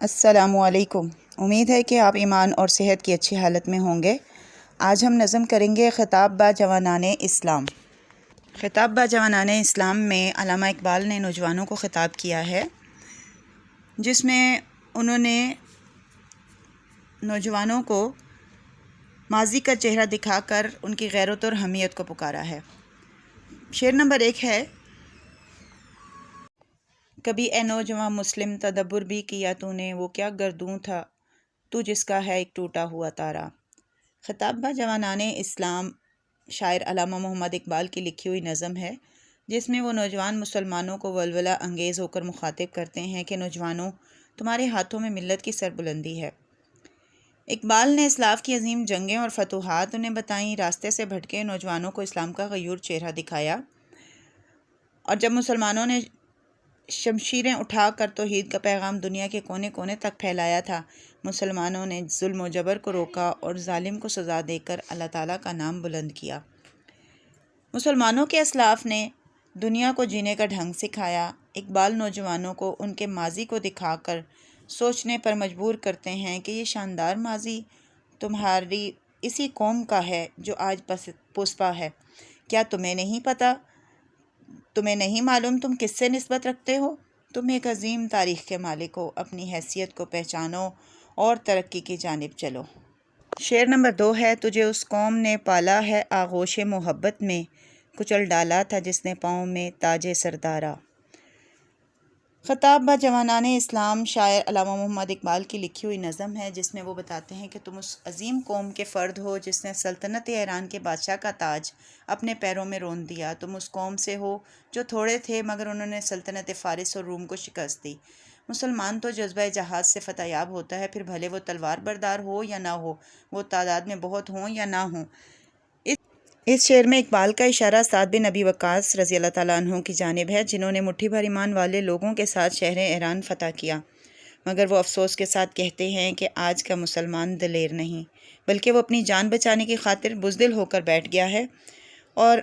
السلام علیکم۔ امید ہے کہ آپ ایمان اور صحت کی اچھی حالت میں ہوں گے۔ آج ہم نظم کریں گے خطاب با جوانان اسلام۔ خطاب با جوانان اسلام میں علامہ اقبال نے نوجوانوں کو خطاب کیا ہے، جس میں انہوں نے نوجوانوں کو ماضی کا چہرہ دکھا کر ان کی غیرت اور حمیت کو پکارا ہے۔ شعر نمبر 1 ہے: کبھی اے نوجواں مسلم تدبر بھی کیا تو نے، وہ کیا گردوں تھا تو جس کا ہے ایک ٹوٹا ہوا تارا۔ خطاب با جوانان اسلام شاعر علامہ محمد اقبال کی لکھی ہوئی نظم ہے، جس میں وہ نوجوان مسلمانوں کو ولولہ انگیز ہو کر مخاطب کرتے ہیں کہ نوجوانوں، تمہارے ہاتھوں میں ملت کی سربلندی ہے۔ اقبال نے اسلاف کی عظیم جنگیں اور فتوحات انہیں بتائیں، راستے سے بھٹکے نوجوانوں کو اسلام کا غیور چہرہ دکھایا، اور جب مسلمانوں نے شمشیریں اٹھا کر توحید کا پیغام دنیا کے کونے کونے تک پھیلایا تھا، مسلمانوں نے ظلم و جبر کو روکا اور ظالم کو سزا دے کر اللہ تعالیٰ کا نام بلند کیا۔ مسلمانوں کے اسلاف نے دنیا کو جینے کا ڈھنگ سکھایا۔ اقبال نوجوانوں کو ان کے ماضی کو دکھا کر سوچنے پر مجبور کرتے ہیں کہ یہ شاندار ماضی تمہاری اسی قوم کا ہے جو آج پسپا ہے۔ کیا تمہیں نہیں پتہ، تمہیں نہیں معلوم تم کس سے نسبت رکھتے ہو؟ تم ایک عظیم تاریخ کے مالک ہو، اپنی حیثیت کو پہچانو اور ترقی کی جانب چلو۔ شعر نمبر 2 ہے: تجھے اس قوم نے پالا ہے آغوش محبت میں، کچل ڈالا تھا جس نے پاؤں میں تاج سردارا۔ خطاب با جوانان اسلام شاعر علامہ محمد اقبال کی لکھی ہوئی نظم ہے، جس میں وہ بتاتے ہیں کہ تم اس عظیم قوم کے فرد ہو جس نے سلطنت ایران کے بادشاہ کا تاج اپنے پیروں میں رون دیا۔ تم اس قوم سے ہو جو تھوڑے تھے مگر انہوں نے سلطنت فارس اور روم کو شکست دی۔ مسلمان تو جذبہ جہاد سے فتح یاب ہوتا ہے، پھر بھلے وہ تلوار بردار ہو یا نہ ہو، وہ تعداد میں بہت ہوں یا نہ ہوں۔ اس شعر میں اقبال کا اشارہ سعد بن ابی وقاص رضی اللہ تعالیٰ عنہ کی جانب ہے، جنہوں نے مٹھی بھر ایمان والے لوگوں کے ساتھ شہر ایران فتح کیا، مگر وہ افسوس کے ساتھ کہتے ہیں کہ آج کا مسلمان دلیر نہیں، بلکہ وہ اپنی جان بچانے کی خاطر بزدل ہو کر بیٹھ گیا ہے، اور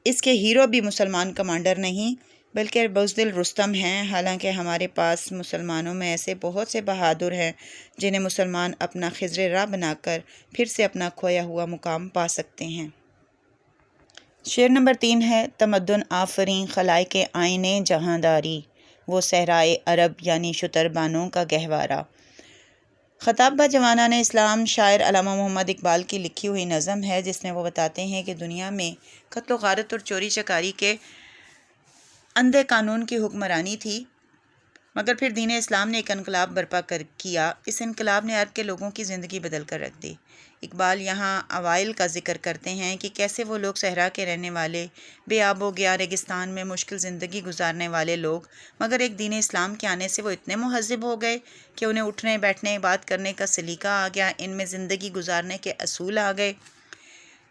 اس کے ہیرو بھی مسلمان کمانڈر نہیں بلکہ بزدل رستم ہیں۔ حالانکہ ہمارے پاس مسلمانوں میں ایسے بہت سے بہادر ہیں جنہیں مسلمان اپنا خضر راہ بنا کر پھر سے اپنا کھویا ہوا مقام پا سکتے ہیں۔ شعر نمبر 3 ہے: تمدن آفریں خلائق آئینے جہاں داری، وہ صحرائے عرب یعنی شتربانوں کا گہوارہ۔ خطاب با جوانان اسلام شاعر علامہ محمد اقبال کی لکھی ہوئی نظم ہے، جس میں وہ بتاتے ہیں کہ دنیا میں قتل و غارت اور چوری چکاری کے اندھے قانون کی حکمرانی تھی، مگر پھر دین اسلام نے ایک انقلاب برپا کیا۔ اس انقلاب نے عرب کے لوگوں کی زندگی بدل کر رکھ دی۔ اقبال یہاں اوائل کا ذکر کرتے ہیں کہ کیسے وہ لوگ صحرا کے رہنے والے، بے آب و گیا ریگستان میں مشکل زندگی گزارنے والے لوگ، مگر ایک دین اسلام کے آنے سے وہ اتنے مہذب ہو گئے کہ انہیں اٹھنے بیٹھنے بات کرنے کا سلیقہ آ گیا، ان میں زندگی گزارنے کے اصول آ گئے۔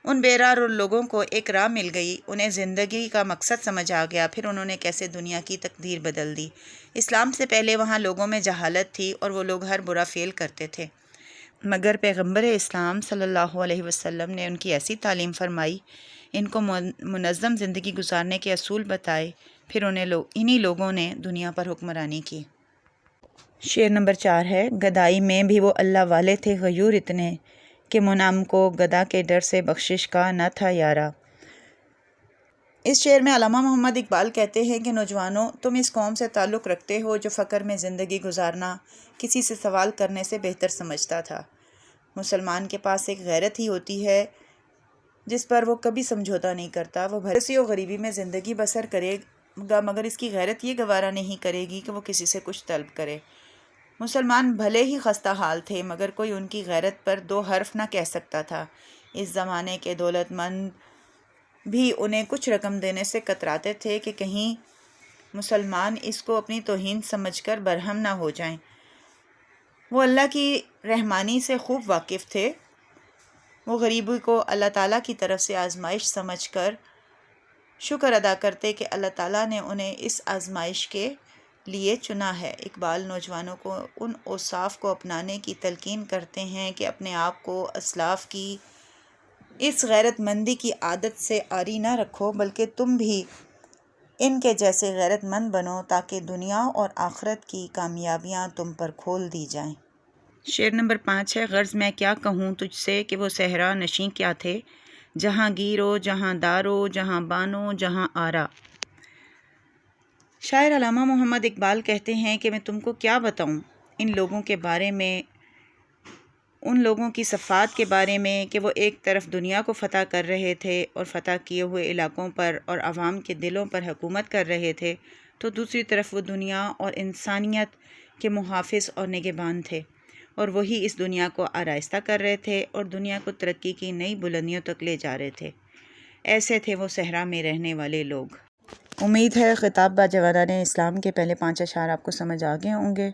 ان بیرار لوگوں کو ایک راہ مل گئی، انہیں زندگی کا مقصد سمجھ آ گیا، پھر انہوں نے کیسے دنیا کی تقدیر بدل دی۔ اسلام سے پہلے وہاں لوگوں میں جہالت تھی اور وہ لوگ ہر برا فعل کرتے تھے، مگر پیغمبر اسلام صلی اللہ علیہ وسلم نے ان کی ایسی تعلیم فرمائی، ان کو منظم زندگی گزارنے کے اصول بتائے، پھر انہی لوگوں نے دنیا پر حکمرانی کی۔ شعر نمبر 4 ہے: گدائی میں بھی وہ اللہ والے تھے غیور اتنے، کہ منعم کو گدا کے ڈر سے بخشش کا نہ تھا یارا۔ اس شعر میں علامہ محمد اقبال کہتے ہیں کہ نوجوانوں، تم اس قوم سے تعلق رکھتے ہو جو فقر میں زندگی گزارنا کسی سے سوال کرنے سے بہتر سمجھتا تھا۔ مسلمان کے پاس ایک غیرت ہی ہوتی ہے جس پر وہ کبھی سمجھوتا نہیں کرتا۔ وہ بھرسی و غریبی میں زندگی بسر کرے گا، مگر اس کی غیرت یہ گوارا نہیں کرے گی کہ وہ کسی سے کچھ طلب کرے۔ مسلمان بھلے ہی خستہ حال تھے، مگر کوئی ان کی غیرت پر دو حرف نہ کہہ سکتا تھا۔ اس زمانے کے دولت مند بھی انہیں کچھ رقم دینے سے کتراتے تھے کہ کہیں مسلمان اس کو اپنی توہین سمجھ کر برہم نہ ہو جائیں۔ وہ اللہ کی رحمانی سے خوب واقف تھے۔ وہ غریبی کو اللہ تعالیٰ کی طرف سے آزمائش سمجھ کر شکر ادا کرتے کہ اللہ تعالیٰ نے انہیں اس آزمائش کے لیے چنا ہے۔ اقبال نوجوانوں کو ان اوصاف کو اپنانے کی تلقین کرتے ہیں کہ اپنے آپ کو اسلاف کی اس غیرت مندی کی عادت سے عاری نہ رکھو، بلکہ تم بھی ان کے جیسے غیرت مند بنو تاکہ دنیا اور آخرت کی کامیابیاں تم پر کھول دی جائیں۔ شعر نمبر 5 ہے غرض میں کیا کہوں تجھ سے کہ وہ صحرا نشیں کیا تھے، جہاں گیرو جہاں دارو جہاں بانو جہاں آرا۔ شاعر علامہ محمد اقبال کہتے ہیں کہ میں تم کو کیا بتاؤں ان لوگوں کے بارے میں، ان لوگوں کی صفات کے بارے میں کہ وہ ایک طرف دنیا کو فتح کر رہے تھے اور فتح کیے ہوئے علاقوں پر اور عوام کے دلوں پر حکومت کر رہے تھے، تو دوسری طرف وہ دنیا اور انسانیت کے محافظ اور نگہبان تھے، اور وہی اس دنیا کو آراستہ کر رہے تھے اور دنیا کو ترقی کی نئی بلندیوں تک لے جا رہے تھے۔ ایسے تھے وہ صحرا میں رہنے والے لوگ۔ امید ہے خطاب با جوانان اسلام کے پہلے 5 اشعار آپ کو سمجھ آ گئے ہوں گے۔